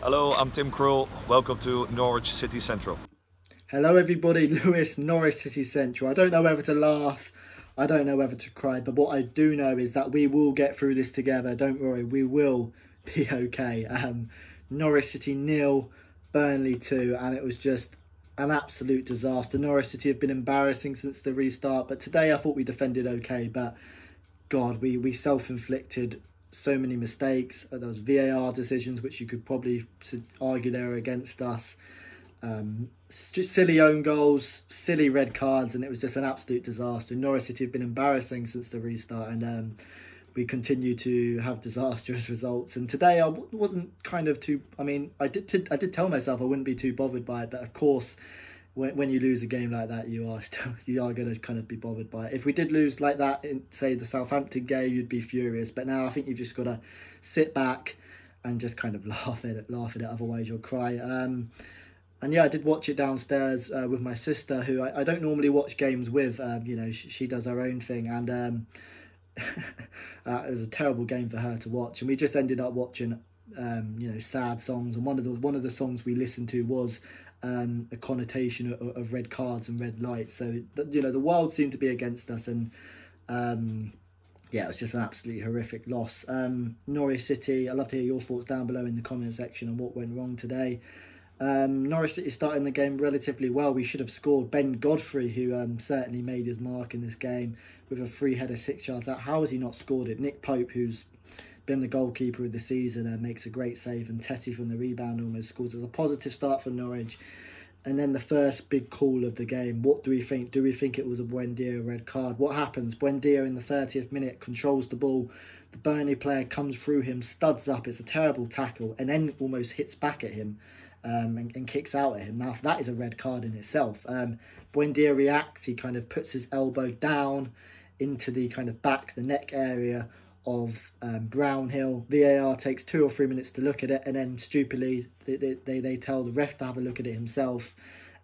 Hello, I'm Tim Krul. Welcome to Norwich City Central. Hello everybody, Lewis, Norwich City Central. I don't know whether to laugh, I don't know whether to cry, but what I do know is that we will get through this together. Don't worry, we will be okay. Norwich City 0, Burnley 2, and it was just an absolute disaster. Norwich City have been embarrassing since the restart, but today I thought we defended okay, but God, we self-inflicted so many mistakes. There was VAR decisions which you could probably argue they were against us. Just silly own goals, silly red cards, and it was just an absolute disaster. Norwich City have been embarrassing since the restart, and we continue to have disastrous results. And today I wasn't kind of too. I mean, I did tell myself I wouldn't be too bothered by it, but of course, when you lose a game like that, you are going to kind of be bothered by it. If we did lose like that in, say, the Southampton game, you'd be furious. But now I think you've just got to sit back and just kind of laugh at it. Otherwise, you'll cry. And yeah, I did watch it downstairs with my sister, who I don't normally watch games with. You know, she does her own thing, and it was a terrible game for her to watch. And we just ended up watching, you know, sad songs. And one of the songs we listened to was a connotation of red cards and red lights. So you know, the world seemed to be against us, and yeah, it was just an absolutely horrific loss. Norwich City, I'd love to hear your thoughts down below in the comment section on what went wrong today. Norwich City starting the game relatively well. We should have scored. Godfrey, who certainly made his mark in this game with a free header 6 yards out. How has he not scored it? Nick Pope, who's been the goalkeeper of the season, makes a great save, and Tetty from the rebound almost scores. As a positive start for Norwich. And then the first big call of the game. What do we think? Do we think it was a Buendia red card? What happens? Buendia in the 30th minute controls the ball. The Burnley player comes through him, studs up. It's a terrible tackle, and then almost hits back at him. And kicks out at him. Now, that is a red card in itself. Buendia reacts. He kind of puts his elbow down into the kind of back, the neck area of Brownhill. VAR takes 2 or 3 minutes to look at it, and then stupidly they tell the ref to have a look at it himself.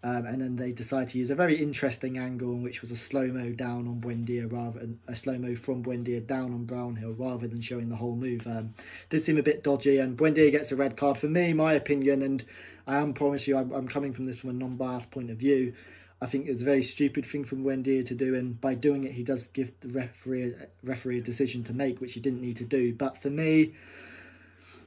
And then they decide to use a very interesting angle, in which was a slow-mo down on Buendia, rather than a slow-mo from Buendia down on Brownhill, rather than showing the whole move. Did seem a bit dodgy, and Buendia gets a red card. For me, my opinion, and I promise you, I'm coming from this from a non-biased point of view, I think it's a very stupid thing from Buendia to do, and by doing it, he does give the referee a decision to make, which he didn't need to do. But for me,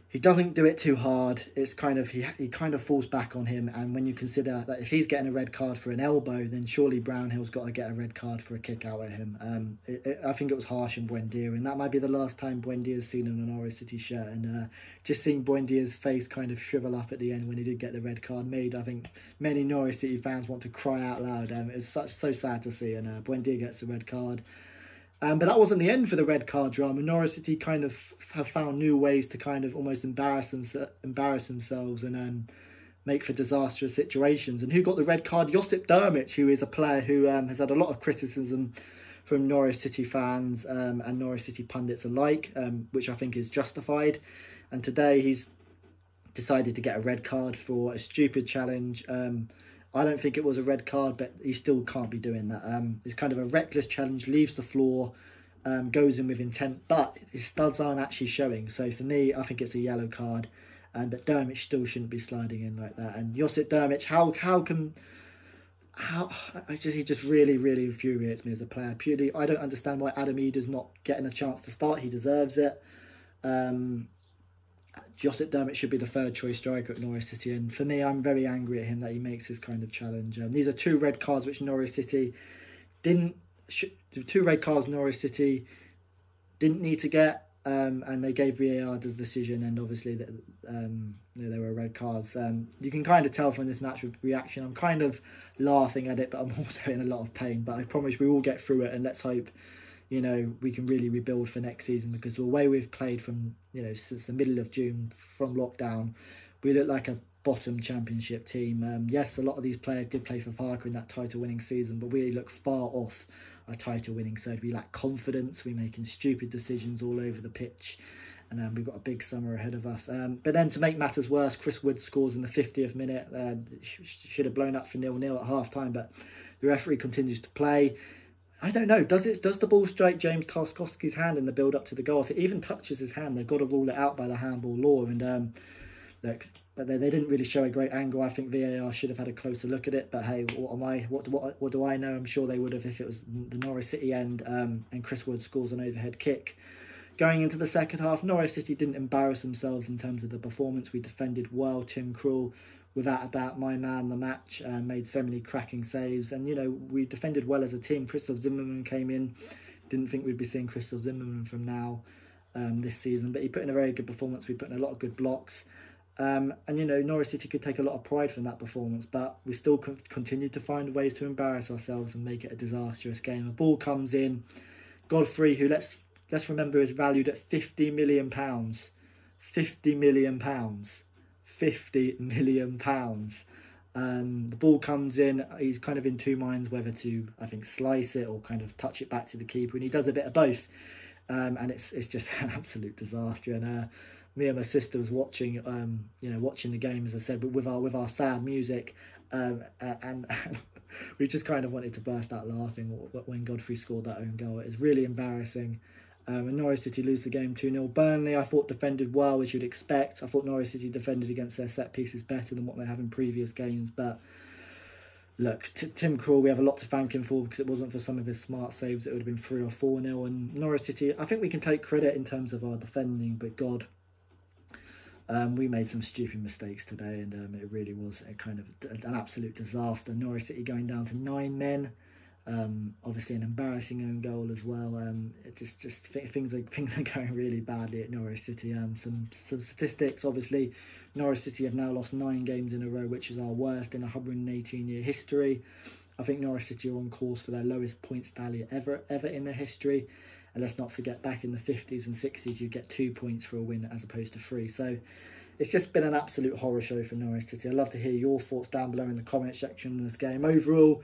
he doesn't do it too hard. It's kind of, he kind of falls back on him. And when you consider that if he's getting a red card for an elbow, then surely Brownhill's got to get a red card for a kick out at him. I think it was harsh on Buendia, and that might be the last time Buendia's seen in an Norwich City shirt. And just seeing Buendia's face kind of shrivel up at the end when he did get the red card made, I think many Norwich City fans want to cry out loud. It's so sad to see, and Buendia gets a red card. But that wasn't the end for the red card drama. Norwich City kind of have found new ways to kind of almost embarrass themselves and make for disastrous situations. And who got the red card? Josip Drmic, who is a player who has had a lot of criticism from Norwich City fans and Norwich City pundits alike, which I think is justified. And today he's decided to get a red card for a stupid challenge. I don't think it was a red card, but he still can't be doing that. It's kind of a reckless challenge, leaves the floor, goes in with intent, but his studs aren't actually showing. So for me, I think it's a yellow card. But Drmic still shouldn't be sliding in like that. And Josip Drmic, he just really infuriates me as a player. Purely, I don't understand why Adam Ida's not getting a chance to start. He deserves it. Josip Drmic should be the third choice striker at Norwich City, and for me, I'm very angry at him that he makes this kind of challenge. These are 2 red cards which Norwich City didn't. 2 red cards Norwich City didn't need to get, and they gave VAR the decision, and obviously that there were red cards. You can kind of tell from this match reaction. I'm kind of laughing at it, but I'm also in a lot of pain. But I promise we will get through it, and let's hope, you know, we can really rebuild for next season, because the way we've played from, you know, since the middle of June from lockdown, we look like a bottom championship team. Yes, a lot of these players did play for Farker in that title winning season, but we look far off a title winning side. We lack confidence, we're making stupid decisions all over the pitch, and we've got a big summer ahead of us. But then to make matters worse, Chris Wood scores in the 50th minute. Should have blown up for 0-0 at half time, but the referee continues to play. I don't know. Does the ball strike James Tarkowski's hand in the build up to the goal? If it even touches his hand, they've got to rule it out by the handball law. And look, but they didn't really show a great angle. I think VAR should have had a closer look at it. But hey, what do I know? I'm sure they would have if it was the Norwich City end and Chris Wood scores an overhead kick. Going into the second half, Norwich City didn't embarrass themselves in terms of the performance. We defended well. Tim Krul, without a doubt, my man the match, made so many cracking saves. And, you know, we defended well as a team. Christoph Zimmerman came in. Didn't think we'd be seeing Christoph Zimmerman from now this season. But he put in a very good performance. We put in a lot of good blocks. And, you know, Norwich City could take a lot of pride from that performance. But we still continued to find ways to embarrass ourselves and make it a disastrous game. A ball comes in. Godfrey, who let's remember is valued at £50 million. £50 million. £50 million. The ball comes in. He's kind of in two minds whether to, I think, slice it or kind of touch it back to the keeper, and he does a bit of both. And it's just an absolute disaster. And me and my sister was watching, watching the game, as I said, but with our sad music, and we just kind of wanted to burst out laughing when Godfrey scored that own goal. It was really embarrassing. And Norwich City lose the game 2-0. Burnley, I thought, defended well, as you'd expect. I thought Norwich City defended against their set pieces better than what they have in previous games. But look, Tim Krul, we have a lot to thank him for, because it wasn't for some of his smart saves, it would have been 3 or 4-0. And Norwich City, I think we can take credit in terms of our defending, but God, we made some stupid mistakes today, and it really was a kind of an absolute disaster. Norwich City going down to 9 men. Obviously an embarrassing own goal as well. It just things are going really badly at Norwich City. Some statistics, obviously Norwich City have now lost 9 games in a row, which is our worst in a 118-year history. I think Norwich City are on course for their lowest points tally ever in their history. And let's not forget, back in the 50s and 60s, you get 2 points for a win as opposed to 3. So it's just been an absolute horror show for Norwich City. I'd love to hear your thoughts down below in the comment section on this game. Overall,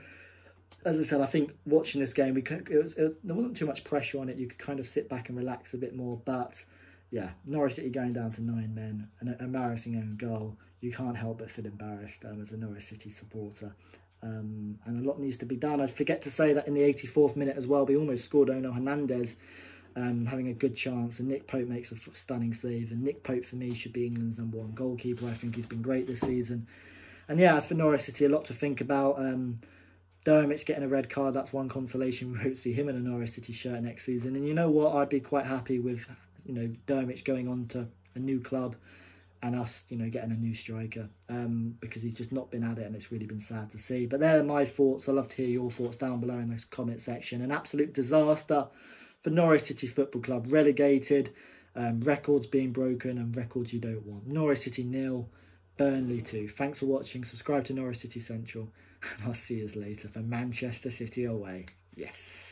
as I said, I think watching this game, there wasn't too much pressure on it. You could kind of sit back and relax a bit more. But yeah, Norwich City going down to 9 men, an embarrassing own goal. You can't help but feel embarrassed as a Norwich City supporter. And a lot needs to be done. I forget to say that in the 84th minute as well, we almost scored Ono Hernandez, having a good chance. And Nick Pope makes a stunning save. And Nick Pope, for me, should be England's #1 goalkeeper. I think he's been great this season. And yeah, as for Norwich City, a lot to think about. Dermot's getting a red card, that's one consolation. We won't see him in a Norwich City shirt next season. And you know what, I'd be quite happy with, you know, Dermot going on to a new club and us, you know, getting a new striker, because he's just not been at it, and it's really been sad to see. But they're my thoughts. I'd love to hear your thoughts down below in the comment section. An absolute disaster for Norwich City Football Club, relegated, records being broken, and records you don't want. Norwich City 0, Burnley 2. Thanks for watching. Subscribe to Norwich City Central. And I'll see you later for Manchester City away. Yes.